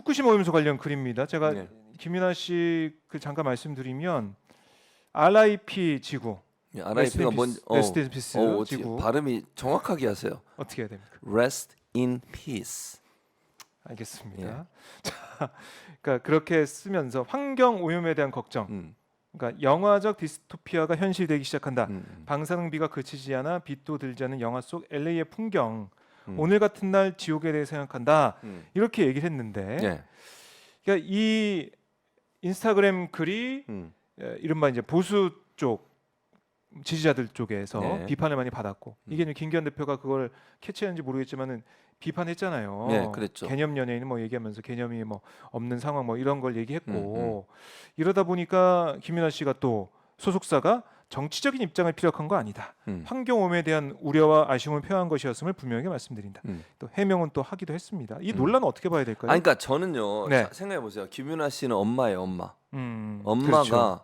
후쿠시마 오염수 관련 글입니다. 제가 네. 김윤아 씨 그 잠깐 말씀드리면 RIP 지구, RIP가 뭔지 Rest in Peace 지구 발음이 정확하게 하세요. 어떻게 해야 됩니까? Rest in peace. 알겠습니다. 예. 자, 그러니까 그렇게 쓰면서 환경 오염에 대한 걱정, 음. 그러니까 영화적 디스토피아가 현실되기 시작한다. 음. 방사능비가 그치지 않아 빛도 들지 않는 영화 속 LA의 풍경. 음. 오늘 같은 날 지옥에 대해 생각한다. 음. 이렇게 얘기를 했는데, 예. 그러니까 이 인스타그램 글이 이른바 이제 보수 쪽 지지자들 쪽에서 네. 비판을 많이 받았고, 이게 이제 김기현 대표가 그걸 캐치했는지 모르겠지만은 비판했잖아요. 네, 그랬죠. 개념 연예인 뭐 얘기하면서 개념이 뭐 없는 상황 뭐 이런 걸 얘기했고, 이러다 보니까 김윤아 씨가 또 소속사가 정치적인 입장을 피력한 거 아니다. 환경 오염에 대한 우려와 아쉬움을 표한 것이었음을 분명하게 말씀드린다. 또 해명은 또 하기도 했습니다. 이 논란은 어떻게 봐야 될까요? 아니, 그러니까 저는요. 네. 생각해 보세요. 김윤아 씨는 엄마예요, 엄마. 엄마가 그렇죠.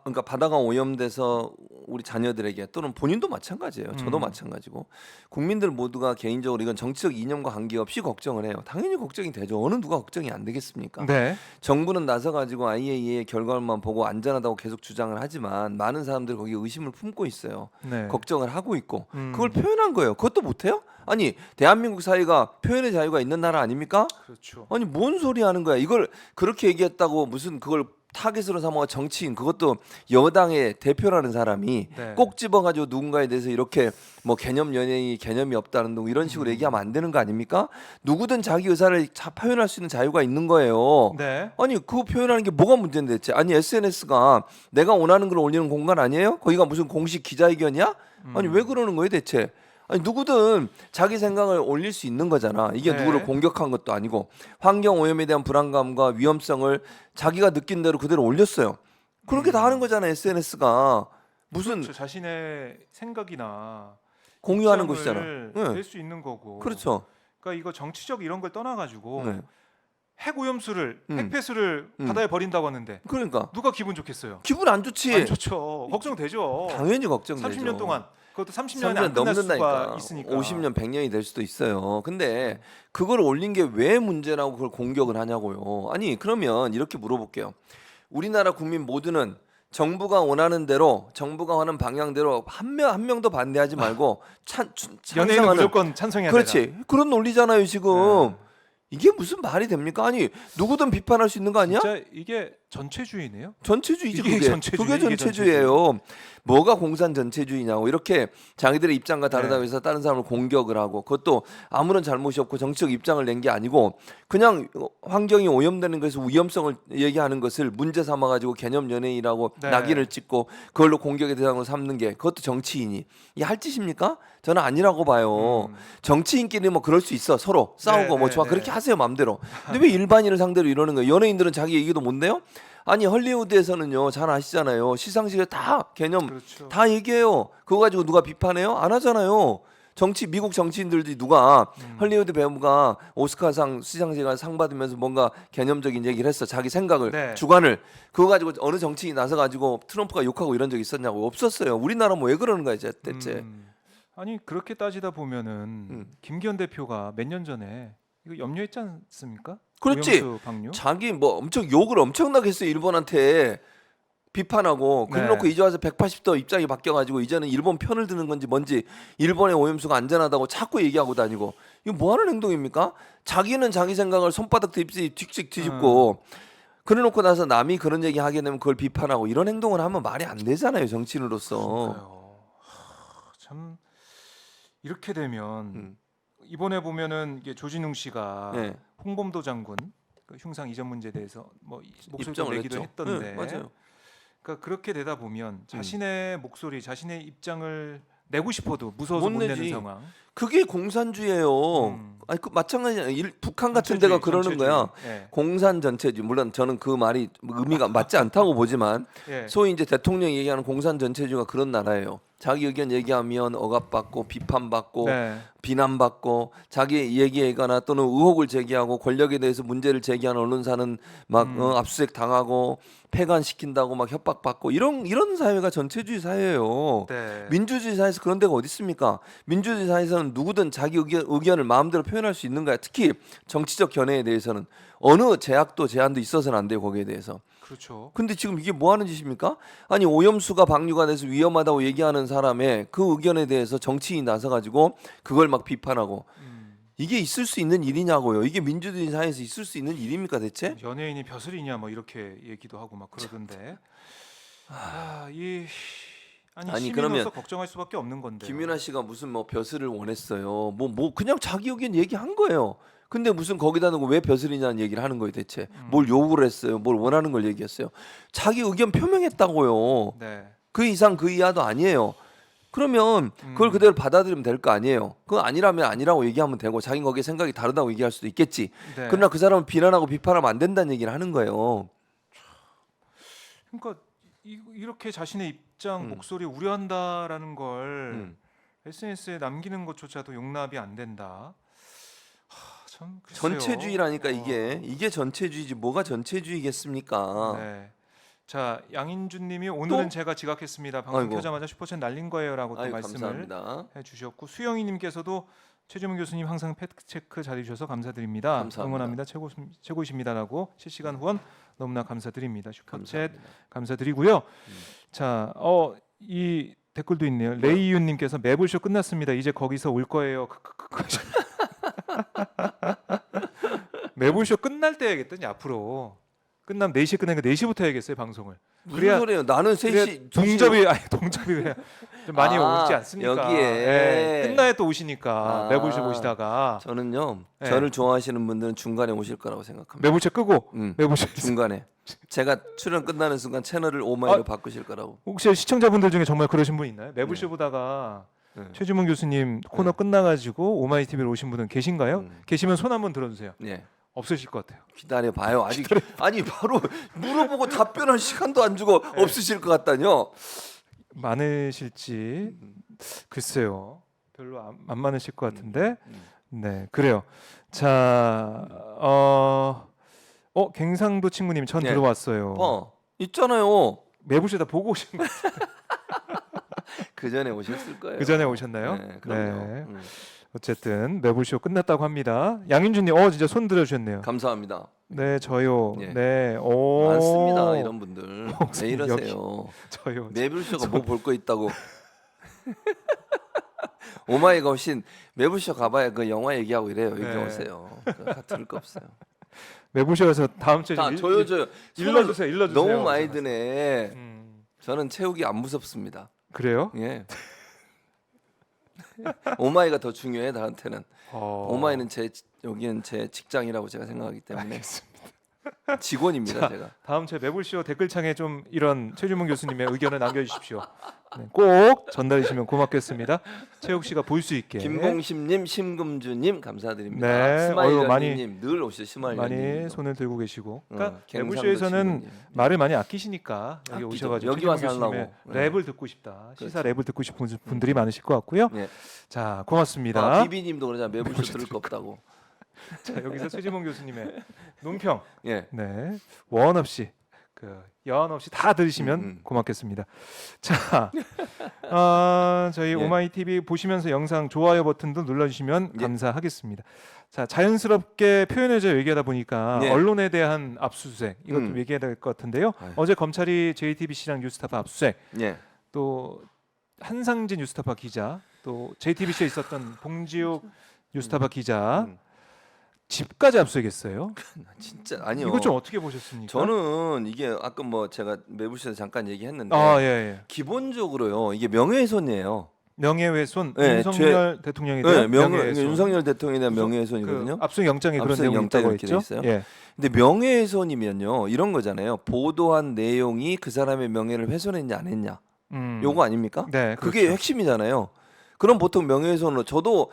그러니까 바다가 오염돼서 우리 자녀들에게 또는 본인도 마찬가지예요. 저도 마찬가지고 국민들 모두가 개인적으로 이건 정치적 이념과 관계없이 걱정을 해요. 당연히 걱정이 되죠. 어느 누가 걱정이 안 되겠습니까? 네. 정부는 나서가지고 IAEA의 결과만 보고 안전하다고 계속 주장을 하지만 많은 사람들이 거기에 의심을 품고 있어요. 네. 걱정을 하고 있고 그걸 표현한 거예요. 그것도 못해요? 아니 대한민국 사회가 표현의 자유가 있는 나라 아닙니까? 그렇죠. 아니 뭔 소리 하는 거야? 이걸 그렇게 얘기했다고 무슨 그걸 타겟으로 삼아 정치인 그것도 여당의 대표라는 사람이 네. 꼭 집어가지고 누군가에 대해서 이렇게 뭐 개념 연예인이 개념이 없다는 등 이런 식으로 얘기하면 안 되는 거 아닙니까? 누구든 자기 의사를 표현할 수 있는 자유가 있는 거예요. 네. 아니 그거 표현하는 게 뭐가 문제인데 대체? 아니 SNS가 내가 원하는 걸 올리는 공간 아니에요? 거기가 무슨 공식 기자회견이야? 아니 왜 그러는 거예요 대체? 아니 누구든 자기 생각을 올릴 수 있는 거잖아. 이게 네. 누구를 공격한 것도 아니고 환경 오염에 대한 불안감과 위험성을 자기가 느낀 대로 그대로 올렸어요. 그렇게 다 하는 거잖아 SNS가. 무슨 그렇죠. 자신의 생각이나 공유하는 곳이잖아. 네. 낼 수 있는 거고. 그렇죠. 그러니까 이거 정치적 이런 걸 떠나가지고 네. 핵 오염수를 핵 음. 폐수를 바다에 버린다고 하는데 그러니까 누가 기분 좋겠어요? 기분 안 좋지. 안 좋죠. 걱정되죠. 당연히 걱정되죠. 30년 동안 그것도 30년이 안 30년 끝날 수가 넘는다니까. 있으니까. 50년, 100년이 될 수도 있어요. 근데 그걸 올린 게 왜 문제라고 그걸 공격을 하냐고요. 아니 그러면 이렇게 물어볼게요. 우리나라 국민 모두는 정부가 원하는 대로 정부가 하는 방향대로 한 명도 반대하지 말고 연예인은 찬성하는 무조건 찬성해야 그렇지. 되나? 그런 논리잖아요 지금. 네. 이게 무슨 말이 됩니까? 아니 누구든 비판할 수 있는 거 아니야? 진짜 이게 전체주의네요. 전체주의지 이게 그게. 전체주의, 그게 이게 전체주의예요. 뭐가 공산 전체주의냐고 이렇게 자기들의 입장과 다르다고 네. 해서 다른 사람을 공격을 하고 그것도 아무런 잘못이 없고 정치적 입장을 낸 게 아니고 그냥 환경이 오염되는 것에서 위험성을 얘기하는 것을 문제 삼아 가지고 개념 연예인이라고 네. 낙인을 찍고 그걸로 공격의 대상으로 삼는 게 그것도 정치인이 이게 할 짓입니까? 저는 아니라고 봐요. 정치인끼리 뭐 그럴 수 있어. 서로 싸우고 네, 뭐 네, 좋아. 네. 그렇게 하세요 마음대로. 근데 왜 일반인을 상대로 이러는 거예요? 연예인들은 자기 얘기도 못 내요? 아니 헐리우드에서는요 잘 아시잖아요. 시상식에 다 개념 그렇죠. 다 얘기해요. 그거 가지고 누가 비판해요? 안 하잖아요. 미국 정치인들도 누가 헐리우드 배우가 오스카상 시상식에 가서 상 받으면서 뭔가 개념적인 얘기를 했어. 자기 생각을 네. 주관을 그거 가지고 어느 정치인이 나서 가지고 트럼프가 욕하고 이런 적 있었냐고. 없었어요. 우리나라 뭐 왜 그러는 거야 대체. 아니 그렇게 따지다 보면은 김기현 대표가 몇 년 전에 이거 염려했지 않습니까? 그렇지. 오염수 방류. 자기 뭐 엄청 욕을 엄청나게 했어요. 일본한테 비판하고 네. 그래놓고 이제 와서 180도 입장이 바뀌어가지고 이제는 일본 편을 드는 건지 뭔지 일본의 오염수가 안전하다고 자꾸 얘기하고 다니고 이거 뭐하는 행동입니까? 자기는 자기 생각을 손바닥 틱틱 뒤집고 그래놓고 나서 남이 그런 얘기 하게 되면 그걸 비판하고 이런 행동을 하면 말이 안 되잖아요 정치인으로서. 그러니까요. 참 이렇게 되면 이번에 보면은 이게 조진웅 씨가 네. 홍범도 장군 그 흉상 이전 문제에 대해서 뭐 목소리를 입장을 내기도 냈죠. 했던데. 네, 맞아요. 그러니까 그렇게 되다 보면 자신의 목소리, 자신의 입장을 내고 싶어도 무서워서 못 못 내는 내지. 상황. 그게 공산주의예요. 아니 그 마찬가지야. 북한 같은 데가 그러는 거야. 예. 공산 전체주의. 물론 저는 그 말이 의미가 맞지 않다고 보지만 예. 소위 이제 대통령이 얘기하는 공산 전체주의가 그런 나라예요. 자기 의견 얘기하면 억압받고 비판받고 네. 비난받고 자기 얘기하거나 또는 의혹을 제기하고 권력에 대해서 문제를 제기하는 언론사는 막 압수수색 당하고 폐간시킨다고 막 협박받고 이런 사회가 전체주의 사회예요. 네. 민주주의 사회에서 그런 데가 어디 있습니까? 민주주의 사회에서는 대해서는 누구든 자기 의견을 마음대로 표현할 수 있는 거야. 특히 정치적 견해에 대해서는 어느 제약도 제한도 있어서는 안 돼요. 거기에 대해서. 그렇죠. 근데 지금 이게 뭐 하는 짓입니까? 아니 오염수가 방류가 돼서 위험하다고 얘기하는 사람의 그 의견에 대해서 정치인이 나서 가지고 그걸 막 비판하고 이게 있을 수 있는 일이냐고요. 이게 민주주의 사회에서 있을 수 있는 일입니까 대체? 연예인이 벼슬이냐 뭐 이렇게 얘기도 하고 막 그러던데. 아니 시민으로서 그러면 걱정할 수밖에 없는 건데. 김윤아 씨가 무슨 뭐 벼슬을 원했어요. 뭐 그냥 자기 의견 얘기한 거예요. 근데 무슨 거기다 놓고 왜 벼슬이냐는 얘기를 하는 거예요 대체. 뭘 요구를 했어요. 뭘 원하는 걸 얘기했어요. 자기 의견 표명했다고요. 네. 그 이상 그 이하도 아니에요. 그러면 그걸 그대로 받아들이면 될 거 아니에요. 그거 아니라면 아니라고 얘기하면 되고 자기는 거기에 생각이 다르다고 얘기할 수도 있겠지. 네. 그러나 그 사람을 비난하고 비판하면 안 된다는 얘기를 하는 거예요. 그러니까 이렇게 자신의 입장 목소리 우려한다라는 걸 SNS에 남기는 것조차도 용납이 안 된다. 참 글쎄요. 전체주의라니까 이게 전체주의지 뭐가 전체주의겠습니까? 네. 자 양인준님이 오늘은 또? 제가 지각했습니다. 방송 아이고. 켜자마자 슈퍼챗 날린 거예요라고 또 아유, 말씀을 감사합니다. 해주셨고 수영이님께서도 최주문 교수님 항상 팩트 체크 잘해주셔서 감사드립니다. 감사합니다. 응원합니다. 최고이십니다라고 실시간 후원 너무나 감사드립니다. 슈퍼챗 감사합니다. 감사드리고요. 자, 이 댓글도 있네요. 레이윤님께서 매불쇼 끝났습니다. 이제 거기서 올 거예요. 매불쇼 끝날 때 해야겠더니 앞으로 끝나면 4시에 끝나니까 4시부터 해야겠어요 방송을. 무슨 소리예요? 나는 3시 동접이 그냥 좀 많이 오지 않습니까? 여기에 예, 끝나야 또 오시니까 아. 매불쇼 보시다가 저는요. 네. 저를 좋아하시는 분들은 중간에 오실 거라고 생각합니다. 매불쇼 끄고 음, 매불쇼 중간에 제가 출연 끝나는 순간 채널을 오마이로 바꾸실 거라고. 혹시 시청자분들 중에 정말 그러신 분 있나요? 매불쇼 보다가 네. 최주문 교수님 코너 끝나가지고 오마이 TV로 오신 분은 계신가요? 계시면 손 한번 들어주세요. 네. 없으실 것 같아요. 기다려 봐요. 아직 아니 바로 물어보고 답변할 시간도 안 주고 없으실 것 같다뇨. 많으실지 글쎄요. 별로 안 많으실 것 같은데. 네, 그래요. 자, 갱상도 친구님 전 네. 들어왔어요. 있잖아요. 매부쇼다 보고 오신 거. 그 전에 오셨을 거예요. 그 전에 오셨나요? 네, 그럼요. 어쨌든 매불쇼 끝났다고 합니다. 양윤주님, 진짜 손 들어주셨네요. 감사합니다. 네, 저요. 네. 네, 많습니다 이런 분들. 왜 이러세요? 저요. 매불쇼가 뭐 볼 거 있다고. 오마이갓신 매불쇼 가봐야 그 영화 얘기하고 이래요. 여기 네. 오세요. 들을 거 없어요. 매불쇼에서 다음 주에 자, 좀 저요. 일러주세요. 너무 많이 드네. 음, 저는 채우기 안 무섭습니다. 그래요? 예. 오마이가 더 중요해 나한테는. 오마이는 여기는 제 직장이라고 제가 생각하기 때문에. 알겠습니다. 직원입니다 자, 제가. 다음 주에 매불쇼 댓글창에 좀 이런 최주문 교수님의 의견을 남겨주십시오. 네, 꼭 전달해 주시면 고맙겠습니다. 최욱 씨가 볼 수 있게. 김공심님, 심금주님 감사드립니다. 네, 스마일러님 늘 오시죠. 스마일러님. 많이 손을 들고 계시고. 그러니까 갱상도 매불쇼에서는 친구님. 말을 많이 아끼시니까 여기 아끼죠. 오셔가지고 여기 최주문 와서 교수님의 하려고. 네. 랩을 듣고 싶다. 시사 그렇죠. 랩을 듣고 싶은 분들이 많으실 것 같고요. 네. 자, 고맙습니다. 비비님도 그러잖아. 매불쇼 들을 거 없다고. 자, 여기서 최지문 교수님의 논평. 예. 네, 원 없이 여한 없이 다 들으시면 고맙겠습니다. 자, 저희 예. 오마이 TV 보시면서 영상 좋아요 버튼도 눌러주시면 예. 감사하겠습니다. 자, 자연스럽게 표현해져 얘기하다 보니까 예. 언론에 대한 압수수색 이것도 얘기해야 될 것 같은데요. 아유. 어제 검찰이 JTBC랑 뉴스타파 압수수색, 예. 또 한상진 뉴스타파 기자, 또 JTBC에 있었던 봉지욱 뉴스타파 기자 집까지 압수했어요. 진짜 아니요. 이거 좀 어떻게 보셨습니까? 저는 이게 아까 뭐 제가 매불쇼에서 잠깐 얘기했는데 예. 기본적으로요. 이게 명예훼손이에요. 명예훼손 네, 윤석열 대통령에 네, 대한 명예훼손. 윤석열 대통령에 대한 명예훼손이거든요. 그 압수 영장에 그런 압수 내용이 영장에 있다고 이렇게 돼 했죠. 있어요? 예. 근데 명예훼손이면요. 이런 거잖아요. 보도한 내용이 그 사람의 명예를 훼손했냐 안 했냐. 요거 아닙니까? 네, 그게 그렇죠. 핵심이잖아요. 그럼 보통 명예훼손으로 저도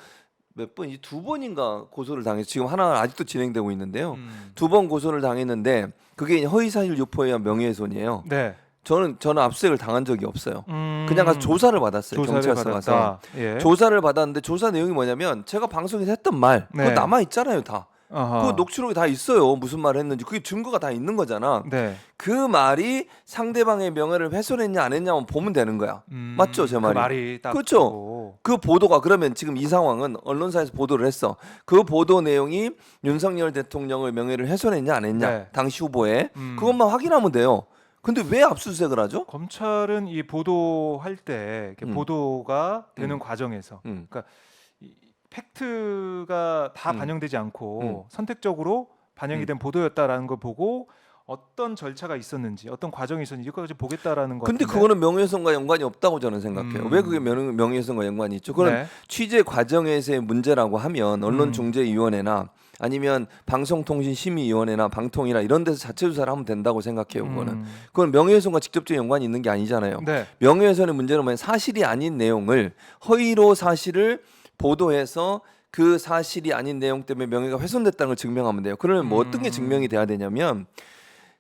몇 번, 2번인가 고소를 당해서 지금 하나 아직도 진행되고 있는데요. 2번 고소를 당했는데 그게 허위사실 유포에 의한 명예훼손이에요. 네. 저는 압수수색을 당한 적이 없어요. 그냥 가서 조사를 받았어요. 조사를 경찰서 가서 받았다. 예. 조사를 받았는데 조사 내용이 뭐냐면 제가 방송에서 했던 말 그거 네. 남아 있잖아요. 다 아하. 그 녹취록이 다 있어요. 무슨 말을 했는지 그게 증거가 다 있는 거잖아. 네. 그 말이 상대방의 명예를 훼손했냐 안 했냐만 보면 되는 거야. 맞죠, 제 말이? 그 말이 딱 그렇죠. 그거고. 그 보도가 그러면 지금 이 상황은 언론사에서 보도를 했어. 그 보도 내용이 윤석열 대통령의 명예를 훼손했냐 안 했냐 네. 당시 후보에 음. 그것만 확인하면 돼요. 근데 왜 압수수색을 하죠? 검찰은 이 보도할 때 이렇게 보도가 되는 과정에서 그러니까 이 팩트가 다 반영되지 않고 선택적으로 반영이 된 보도였다라는 걸 보고 어떤 절차가 있었는지 어떤 과정이 있었는지 이것까지 보겠다라는 거 근데 같은데. 그거는 명예훼손과 연관이 없다고 저는 생각해요. 왜 그게 명예훼손과 연관이 있죠? 그건 네. 취재 과정에서의 문제라고 하면 언론중재위원회나 아니면 방송통신심의위원회나 방통이나 이런 데서 자체 조사를 하면 된다고 생각해요. 그건 명예훼손과 직접적인 연관이 있는 게 아니잖아요. 네. 명예훼손의 문제는 뭐냐면 사실이 아닌 내용을 허위로 사실을 보도해서 그 사실이 아닌 내용 때문에 명예가 훼손됐다는 걸 증명하면 돼요. 그러면 뭐 어떤 게 증명이 돼야 되냐면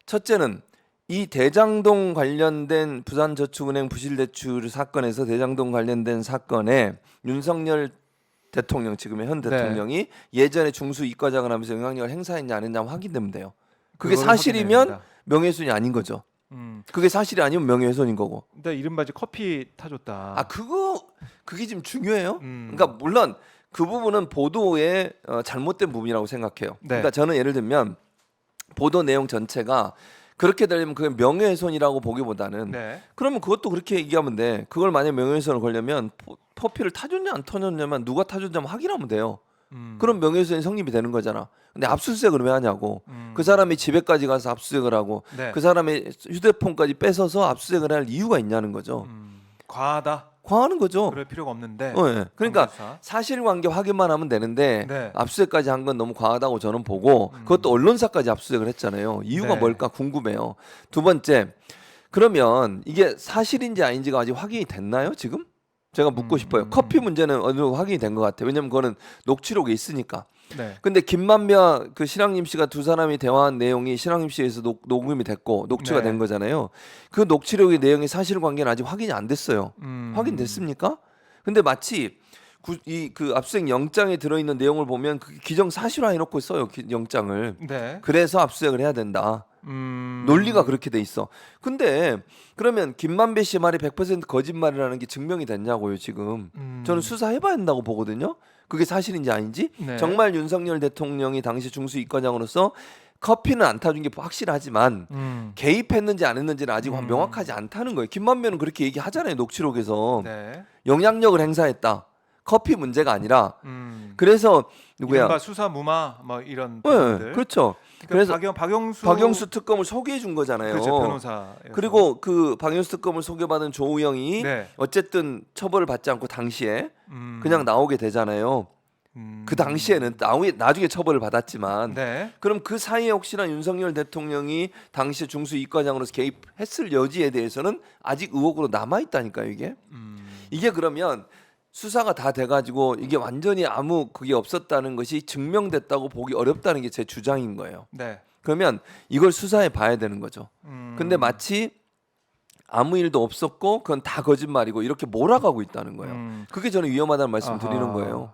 첫째는 이 대장동 관련된 부산저축은행 부실대출 사건에서 대장동 관련된 사건에 윤석열 대통령 지금의 현 대통령이 예전에 중수 이과장을 하면서 영향력을 행사했냐 안 했냐 확인되면 돼요. 그게 그거를 사실이면 확인해야 명예훼손이 아닌 거죠. 그게 사실이 아니면 명예훼손인 거고. 근데 이른바 이제 커피 타줬다. 아 그게 지금 중요해요. 그러니까 물론 그 부분은 보도의 잘못된 부분이라고 생각해요. 네. 그러니까 저는 예를 들면 보도 내용 전체가 그렇게 되려면 그게 명예훼손이라고 보기보다는 네. 그러면 그것도 그렇게 얘기하면 돼. 그걸 만약 명예훼손을 걸려면 커피를 타줬냐 안 타줬냐만 누가 타줬냐만 확인하면 돼요. 그럼 명예훼손이 성립이 되는 거잖아. 근데 압수수색을 왜 하냐고. 그 사람이 집에까지 가서 압수수색을 하고 네. 그 사람의 휴대폰까지 뺏어서 압수수색을 할 이유가 있냐는 거죠. 과하다. 과하는 거죠. 그럴 필요가 없는데. 네. 그러니까 검사. 사실관계 확인만 하면 되는데 네. 압수수색까지 한 건 너무 과하다고 저는 보고 그것도 언론사까지 압수수색을 했잖아요. 이유가 네. 뭘까 궁금해요. 두 번째, 그러면 이게 사실인지 아닌지가 아직 확인이 됐나요 지금? 제가 묻고 싶어요. 커피 문제는 어느 정도 확인이 된 것 같아요. 왜냐면 그거는 녹취록에 있으니까. 네. 근데 김만배 그 신랑님 씨가 두 사람이 대화한 내용이 신랑님 씨에서 녹음이 됐고 녹취가 네. 된 거잖아요. 그 녹취록의 내용이 사실관계는 아직 확인이 안 됐어요. 확인됐습니까? 근데 마치 그 압수수색 영장에 들어있는 내용을 보면 그 기정사실화 해놓고 써요. 영장을. 네. 그래서 압수수색을 해야 된다. 논리가 그렇게 돼 있어. 근데 그러면 김만배 씨 말이 100% 거짓말이라는 게 증명이 됐냐고요 지금. 저는 수사해봐야 한다고 보거든요. 그게 사실인지 아닌지. 네. 정말 윤석열 대통령이 당시 중수 이과장으로서 커피는 안 타준 게 확실하지만 개입했는지 안 했는지는 아직 명확하지 않다는 거예요. 김만배는 그렇게 얘기하잖아요. 녹취록에서. 네. 영향력을 행사했다. 커피 문제가 아니라. 그래서 누구야? 이른바 수사 무마 뭐 이런 네, 부분들. 그렇죠. 그래서 그래서 박영수 특검을 소개해 준 거잖아요. 그렇죠, 변호사. 그리고 그 박영수 특검을 소개받은 조우영이 네. 어쨌든 처벌을 받지 않고 당시에 그냥 나오게 되잖아요. 그 당시에는 나중에 처벌을 받았지만 네. 그럼 그 사이에 혹시나 윤석열 대통령이 당시 중수 이과장으로서 개입했을 여지에 대해서는 아직 의혹으로 남아 있다니까요. 이게 그러면 수사가 다 돼가지고 이게 완전히 아무 그게 없었다는 것이 증명됐다고 보기 어렵다는 게 제 주장인 거예요. 네. 그러면 이걸 수사해 봐야 되는 거죠. 근데 마치 아무 일도 없었고 그건 다 거짓말이고 이렇게 몰아가고 있다는 거예요. 그게 저는 위험하다는 말씀을 드리는 거예요.